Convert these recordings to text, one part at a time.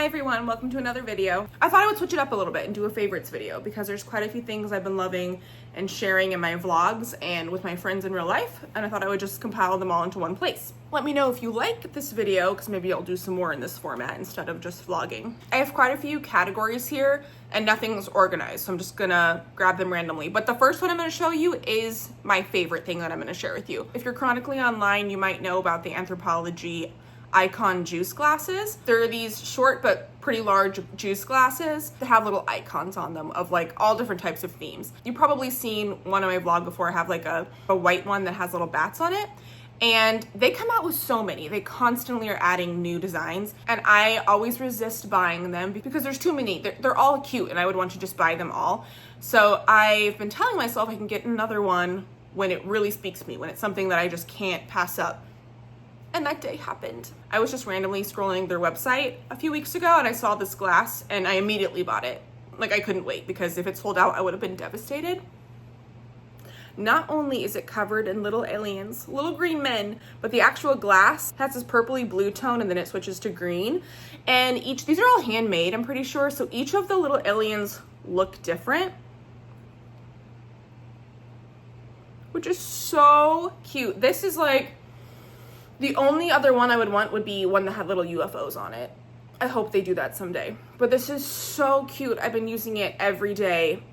everyone, welcome to another video. I thought I would switch it up a little bit and do a favorites video because there's quite a few things I've been loving and sharing in my vlogs and with my friends in real life, and I thought I would just compile them all into one place. Let me know if you like this video because maybe I'll do some more in this format instead of just vlogging. I have quite a few categories here and nothing's organized, so I'm just gonna grab them randomly. But the first one I'm gonna show you is my favorite thing that I'm gonna share with you. If you're chronically online, you might know about the Anthropologie Icon juice glasses. They're these short but pretty large juice glasses that have little icons on them of like all different types of themes. You've probably seen one of my vlog before. I have like a white one that has little bats on it. And they come out with so many. They constantly are adding new designs. And I always resist buying them because there's too many. They're all cute and I would want to just buy them all. So I've been telling myself I can get another one when it really speaks to me, when it's something that I just can't pass up. And that day happened. I was just randomly scrolling their website a few weeks ago and I saw this glass and I immediately bought it. Like I couldn't wait because if it sold out, I would have been devastated. Not only is it covered in little aliens, little green men, but the actual glass has this purpley blue tone and then it switches to green. And these are all handmade, I'm pretty sure. So each of the little aliens look different, which is so cute. This is like, the only other one I would want would be one that had little UFOs on it. I hope they do that someday. But this is so cute. I've been using it every day.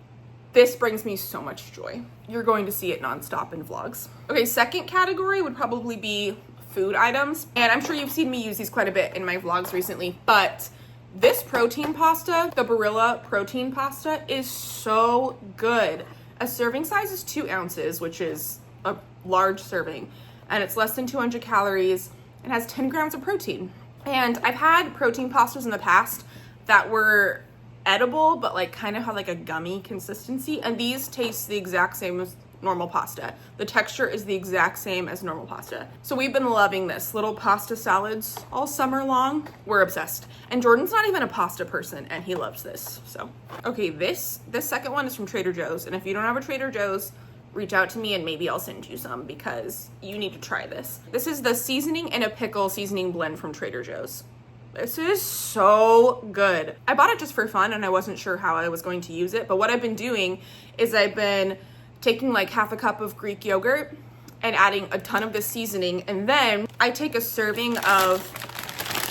This brings me so much joy. You're going to see it nonstop in vlogs. Okay, second category would probably be food items. And I'm sure you've seen me use these quite a bit in my vlogs recently, but this protein pasta, the Barilla protein pasta, is so good. A serving size is 2 ounces, which is a large serving, and it's less than 200 calories and has 10 grams of protein. And I've had protein pastas in the past that were edible, but like kind of have like a gummy consistency, and these taste the exact same as normal pasta. The texture is the exact same as normal pasta. So we've been loving this little pasta salads all summer long. We're obsessed. And Jordan's not even a pasta person and he loves this. So, okay, this second one is from Trader Joe's, and if you don't have a Trader Joe's, reach out to me and maybe I'll send you some because you need to try this. This is the seasoning and a pickle seasoning blend from Trader Joe's. This is so good. I bought it just for fun and I wasn't sure how I was going to use it, but what I've been doing is I've been taking like half a cup of Greek yogurt and adding a ton of this seasoning, and then I take a serving of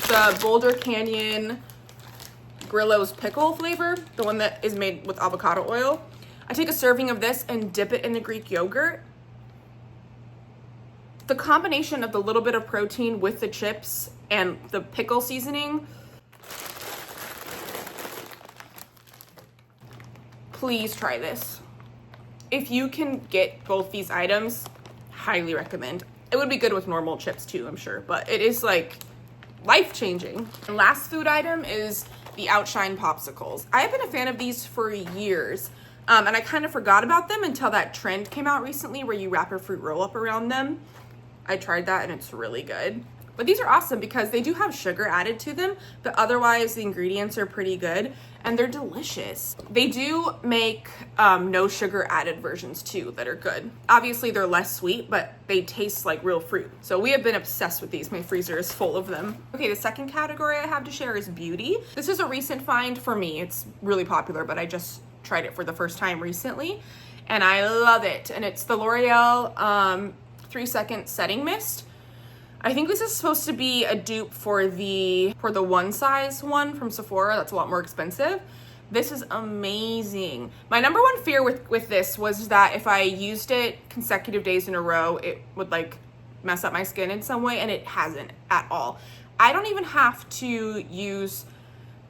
the Boulder Canyon Grillo's pickle flavor, the one that is made with avocado oil. I take a serving of this and dip it in the Greek yogurt. The combination of the little bit of protein with the chips and the pickle seasoning, please try this. If you can get both these items, highly recommend. It would be good with normal chips too, I'm sure, but it is like life-changing. And last food item is the Outshine popsicles. I have been a fan of these for years. And I kind of forgot about them until that trend came out recently where you wrap a fruit roll up around them. I tried that and it's really good. But these are awesome because they do have sugar added to them, but otherwise the ingredients are pretty good and they're delicious. They do make no sugar added versions too that are good. Obviously they're less sweet, but they taste like real fruit. So we have been obsessed with these. My freezer is full of them. Okay, the second category I have to share is beauty. This is a recent find for me. It's really popular, but I just tried it for the first time recently and I love it. And it's the L'Oreal 3-second setting mist. I think this is supposed to be a dupe for the one size one from Sephora. That's a lot more expensive. This is amazing. My number one fear with this was that if I used it consecutive days in a row, it would like mess up my skin in some way, and it hasn't at all. I don't even have to use,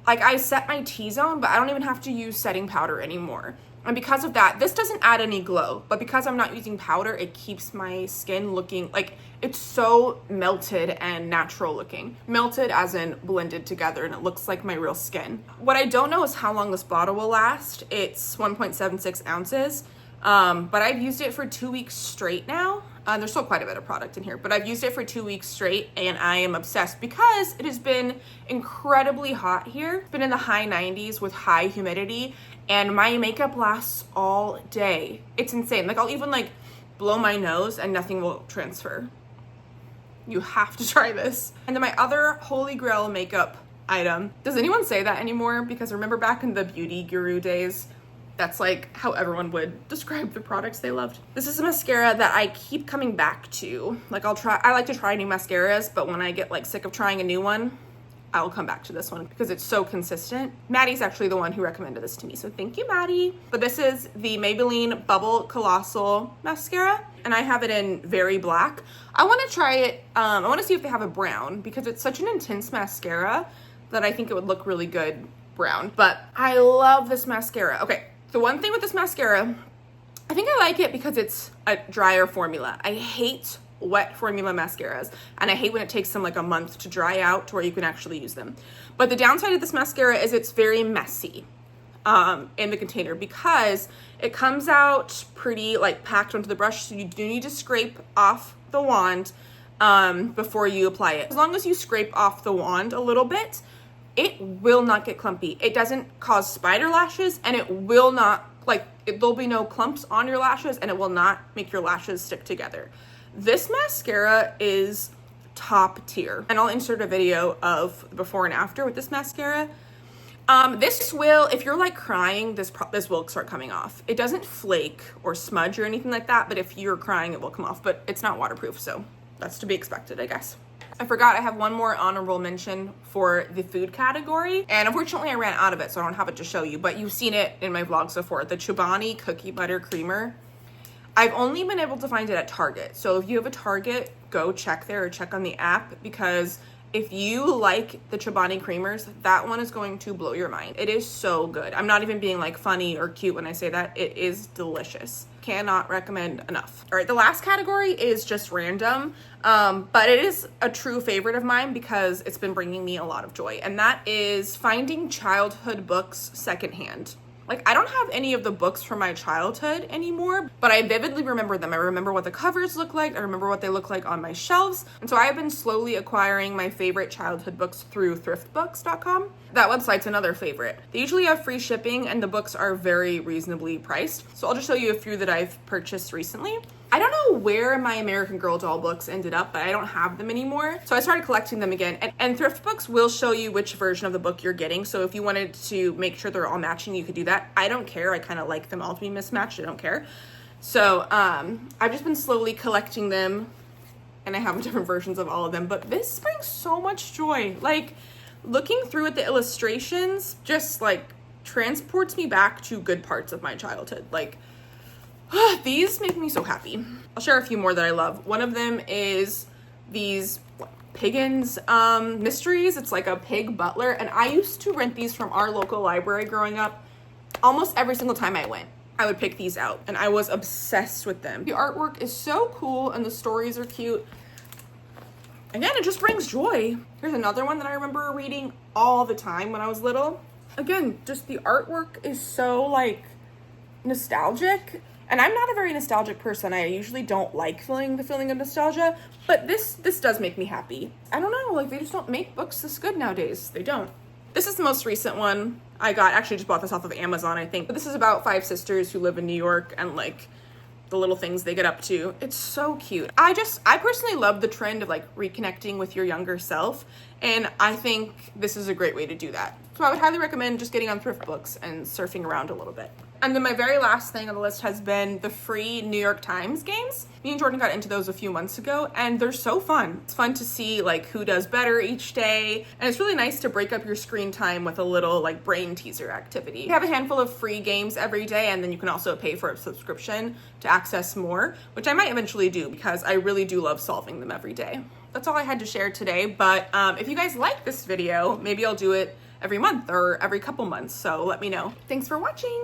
like I set my T-zone, but I don't even have to use setting powder anymore. And because of that, this doesn't add any glow, but because I'm not using powder, it keeps my skin looking like it's so melted and natural looking. Melted as in blended together, and it looks like my real skin. What I don't know is how long this bottle will last. It's 1.76 ounces, but I've used it for 2 weeks straight now. There's still quite a bit of product in here, but I've used it for 2 weeks straight and I am obsessed because it has been incredibly hot here. It's been in the high 90s with high humidity and my makeup lasts all day. It's insane. Like I'll even like blow my nose and nothing will transfer. You have to try this. And then my other holy grail makeup item. Does anyone say that anymore? Because remember back in the beauty guru days, that's like how everyone would describe the products they loved. This is a mascara that I keep coming back to. Like I like to try new mascaras, but when I get like sick of trying a new one, I'll come back to this one because it's so consistent. Maddie's actually the one who recommended this to me, so thank you, Maddie. But this is the Maybelline Bubble Colossal Mascara, and I have it in Very Black. I wanna try it, I wanna see if they have a brown because it's such an intense mascara that I think it would look really good brown. But I love this mascara. Okay, the one thing with this mascara, I think I like it because it's a drier formula. I hate wet formula mascaras, and I hate when it takes them like a month to dry out to where you can actually use them. But the downside of this mascara is it's very messy in the container because it comes out pretty like packed onto the brush, so you do need to scrape off the wand before you apply it. As long as you scrape off the wand a little bit, it will not get clumpy. It doesn't cause spider lashes, and it will not, there'll be no clumps on your lashes, and it will not make your lashes stick together. This mascara is top tier, and I'll insert a video of before and after with this mascara. This will, if you're like crying, this will start coming off. It doesn't flake or smudge or anything like that, but if you're crying, it will come off, but it's not waterproof, so that's to be expected, I guess. I forgot I have one more honorable mention for the food category, and unfortunately I ran out of it, so I don't have it to show you, but you've seen it in my vlogs before. The Chobani Cookie Butter Creamer. I've only been able to find it at Target, so if you have a Target, go check there or check on the app, because if you like the Chobani creamers, that one is going to blow your mind. It is so good. I'm not even being like funny or cute when I say that. It is delicious. Cannot recommend enough. All right, the last category is just random, but it is a true favorite of mine because it's been bringing me a lot of joy, and that is finding childhood books secondhand. Like, I don't have any of the books from my childhood anymore, but I vividly remember them. I remember what the covers look like. I remember what they look like on my shelves. And so I have been slowly acquiring my favorite childhood books through thriftbooks.com. That website's another favorite. They usually have free shipping, and the books are very reasonably priced. So I'll just show you a few that I've purchased recently. I don't know where my American Girl doll books ended up, but I don't have them anymore. So I started collecting them again. And Thrift Books will show you which version of the book you're getting. So if you wanted to make sure they're all matching, you could do that. I don't care. I kind of like them all to be mismatched. I don't care. So I've just been slowly collecting them, and I have different versions of all of them. But this brings so much joy. Like, looking through at the illustrations just like transports me back to good parts of my childhood. Like, these make me so happy. I'll share a few more that I love. One of them is these Piggins Mysteries. It's like a pig butler, and I used to rent these from our local library growing up. Almost every single time I went, I would pick these out, and I was obsessed with them. The artwork is so cool, and the stories are cute. Again, it just brings joy. Here's another one that I remember reading all the time when I was little. Again, just the artwork is so like nostalgic. And I'm not a very nostalgic person. I usually don't like feeling the feeling of nostalgia, but this does make me happy. I don't know, like, they just don't make books this good nowadays. They don't. This is the most recent one I got. Actually, just bought this off of Amazon, I think. But this is about 5 sisters who live in New York and like the little things they get up to. It's so cute. I personally love the trend of like reconnecting with your younger self, and I think this is a great way to do that. So I would highly recommend just getting on Thrift Books and surfing around a little bit. And then my very last thing on the list has been the free New York Times games. Me and Jordan got into those a few months ago, and they're so fun. It's fun to see like who does better each day, and it's really nice to break up your screen time with a little like brain teaser activity. We have a handful of free games every day, and then you can also pay for a subscription to access more, which I might eventually do because I really do love solving them every day. That's all I had to share today, but if you guys like this video, maybe I'll do it every month or every couple months, so let me know. Thanks for watching.